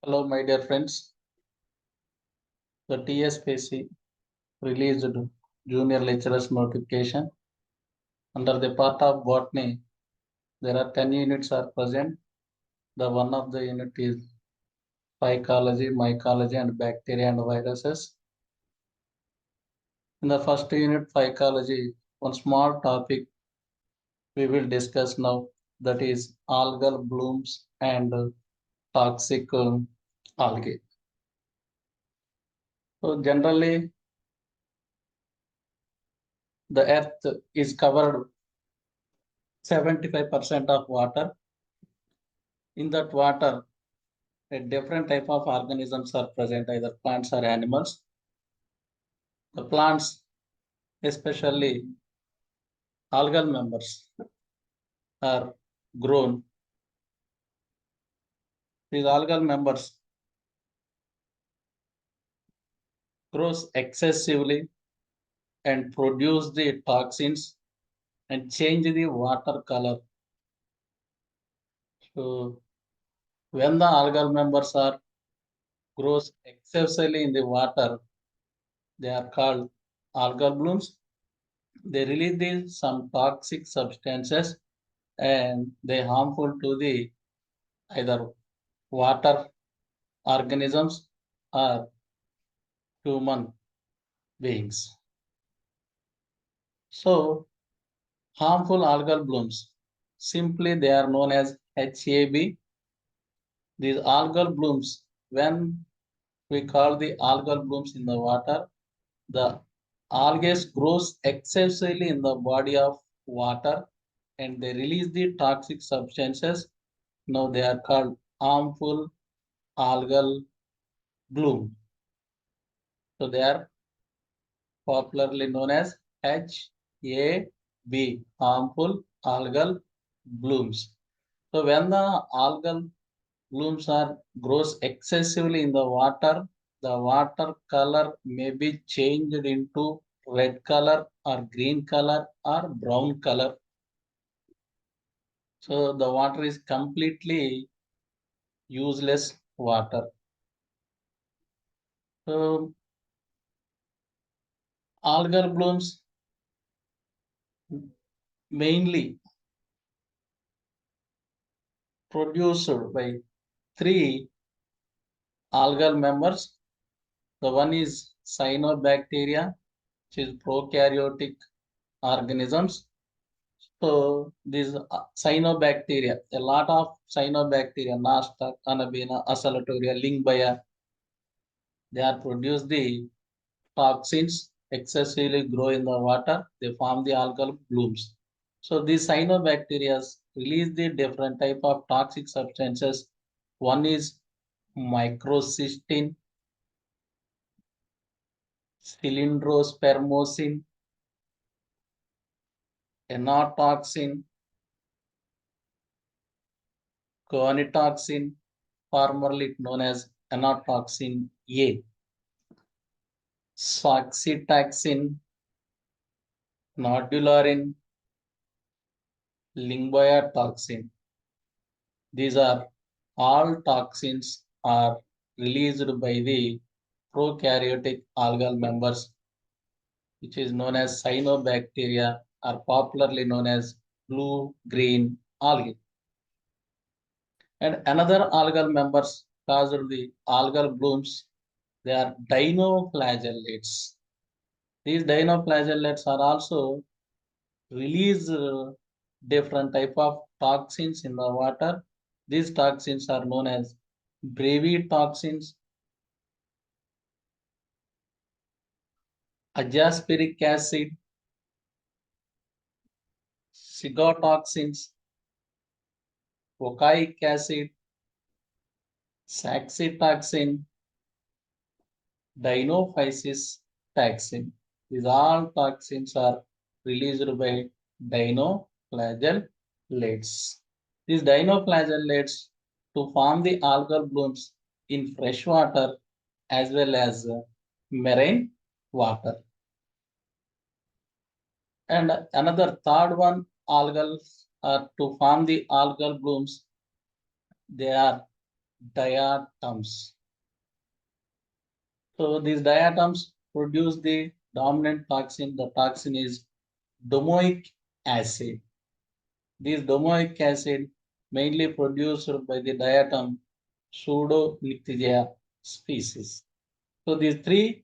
Hello, my dear friends. The TSPC released junior lecturers notification. Under the part of botany, there are 10 units are present. The one of the unit is phycology, mycology, and bacteria and viruses. In the first unit, phycology, one small topic we will discuss now, that is algal blooms and toxic algae. So generally, the earth is covered 75% of water. In that water, a different type of organisms are present, either plants or animals. The plants, especially algal members, are grown. These algal members grows excessively and produce the toxins and change the water color. So when the algal members are grows excessively in the water, they are called algal blooms. They release some toxic substances and they harmful to the either water organisms or human beings. So harmful algal blooms, simply they are known as HAB. These algal blooms, when we call the algal blooms in the water, the algae grows excessively in the body of water and they release the toxic substances. Now they are called harmful algal bloom. So they are popularly known as HAB, harmful algal blooms. So when the algal blooms are grows excessively in the water color may be changed into red color or green color or brown color. So the water is completely useless water. So algal blooms mainly produced by three algal members. The one is cyanobacteria, which is prokaryotic organisms. So these cyanobacteria, a lot of cyanobacteria, Nasta, Canabina, Asalatoria, Lingbaya, they are produce the toxins excessively grow in the water. They form the algal blooms. So these cyanobacteria release the different type of toxic substances. One is microcystin, cylindrospermocin, enotoxin, guanetoxin, formerly known as enotoxin A, soxytaxin, nodularin, lingoyatoxin. These are all toxins are released by the prokaryotic algal members, which is known as cyanobacteria, or popularly known as blue-green algae. And another algal members caused the algal blooms, they are dinoflagellates. These dinoflagellates are also release different type of toxins in the water. These toxins are known as brevitoxins, azaspiric acid, cigotoxins, oxalic acid, saxitoxin, dinophysis toxin. These all toxins are released by dinoflagellates. These dinoflagellates to form the algal blooms in fresh water as well as marine water. And another third one, algal to form the algal blooms, they are diatoms. So these diatoms produce the dominant toxin. The toxin is domoic acid. This domoic acid mainly produced by the diatom Pseudomycteria species. So these three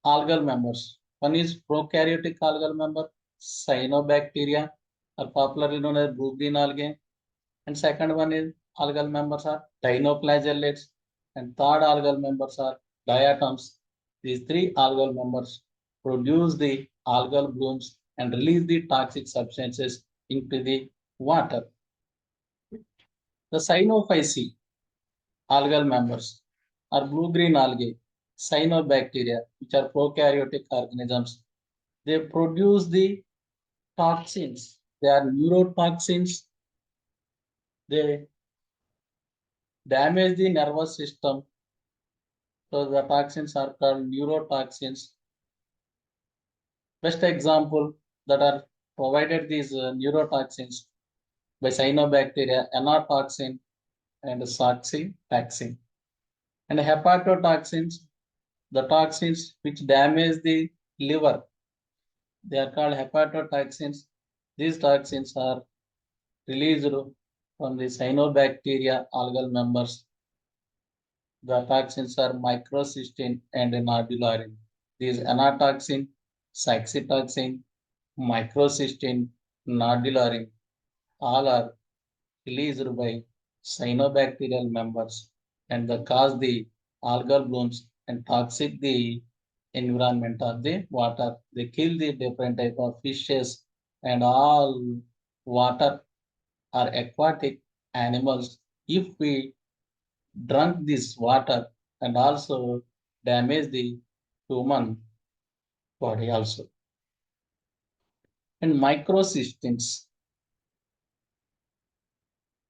algal members. One is prokaryotic algal member, cyanobacteria, are popularly known as blue-green algae. And second one is algal members are dinoflagellates. And third algal members are diatoms. These three algal members produce the algal blooms and release the toxic substances into the water. The cyanophyceae algal members are blue-green algae, cyanobacteria, which are prokaryotic organisms. They produce the toxins. They are neurotoxins. They damage the nervous system. So the toxins are called neurotoxins. Best example that are provided these neurotoxins by cyanobacteria, enotoxin and soxytaxin. And hepatotoxins, the toxins which damage the liver, they are called hepatotoxins. These toxins are released from the cyanobacteria algal members. The toxins are microcystin and nodularin. These enotoxin, saxitoxin, microcystin, nodularin, all are released by cyanobacterial members and they cause the algal blooms and toxic the environment of the water. They kill the different type of fishes and all water or aquatic animals if we drunk this water and also damage the human body also. And microcystins,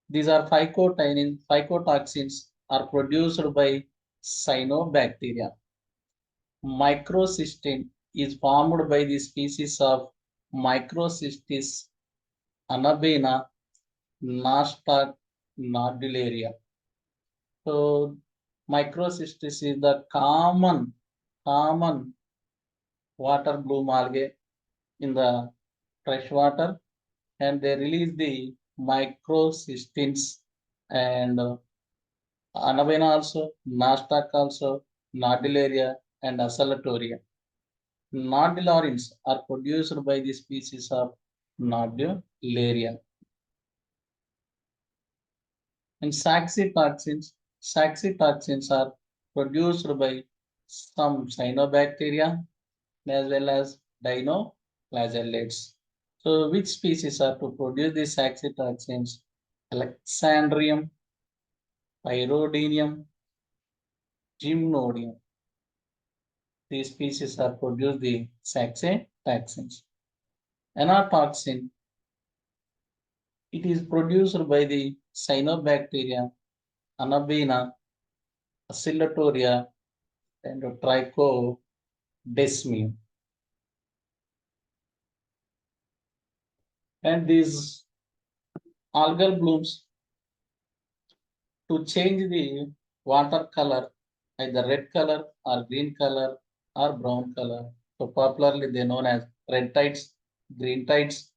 these are phycotoxins are produced by cyanobacteria. Microcystin is formed by the species of Microcystis anabena nostoc nodularia. So microcystis is the common water bloom algae in the fresh water and they release the microcystins and anabena also, nostoc also, nodularia and accelatoria. Nodularins are produced by the species of Nodularia. And saxitoxins are produced by some cyanobacteria as well as dinoflagellates. So which species are to produce these saxitoxins? Alexandrium, Pyrodinium, Gymnodium. These species are produced the saxitoxins. Enotoxin, it is produced by the cyanobacteria, Anabena, Oscillatoria, and Trichodesmium. And these algal blooms to change the water color, either red color or green color or brown color. So popularly they known as red tides, green tides,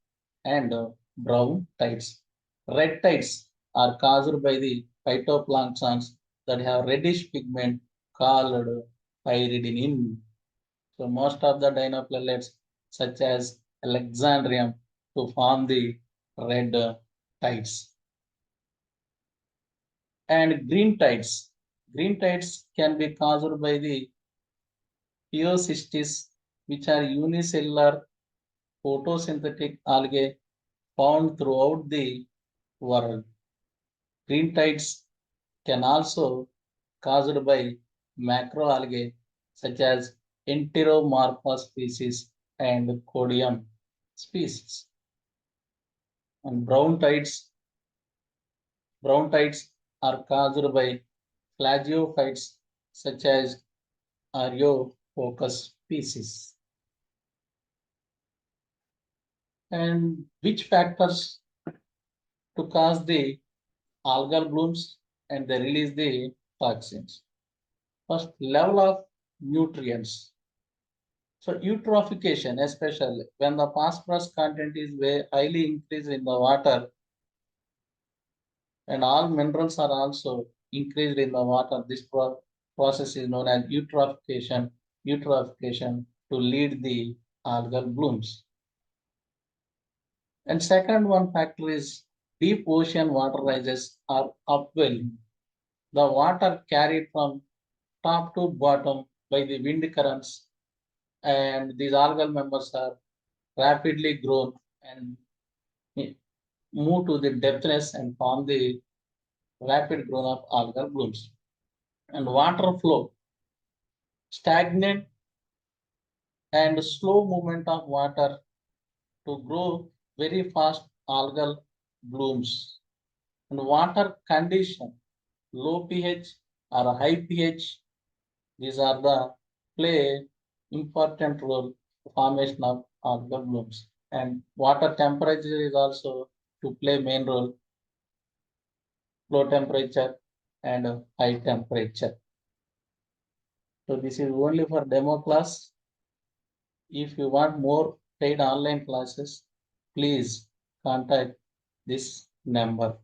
and brown tides. Red tides are caused by the phytoplanktons that have reddish pigment called pyridinin. So most of the dinoflagellates, such as Alexandrium, to form the red tides. And green tides. Green tides can be caused by the Pheocystis, which are unicellular photosynthetic algae found throughout the world. Green tides can also caused by macroalgae such as Enteromorpha species and Codium species. And brown tides are caused by plagiophytes such as Areophocus species. And which factors to cause the algal blooms? and they release the toxins. First, level of nutrients. So eutrophication, especially when the phosphorus content is very highly increased in the water, and all minerals are also increased in the water. This process is known as eutrophication to lead the algal blooms. And second one factor is deep ocean water rises or upwelling. The water carried from top to bottom by the wind currents, and these algal members are rapidly grown and move to the depthness and form the rapid growth of algal blooms. And water flow, stagnant and slow movement of water to grow very fast algal blooms. And water condition, low pH or high pH, these are the play important role formation of algal blooms. And water temperature is also to play main role, low temperature and high temperature. So this is only for demo class. If you want more paid online classes, please contact this number.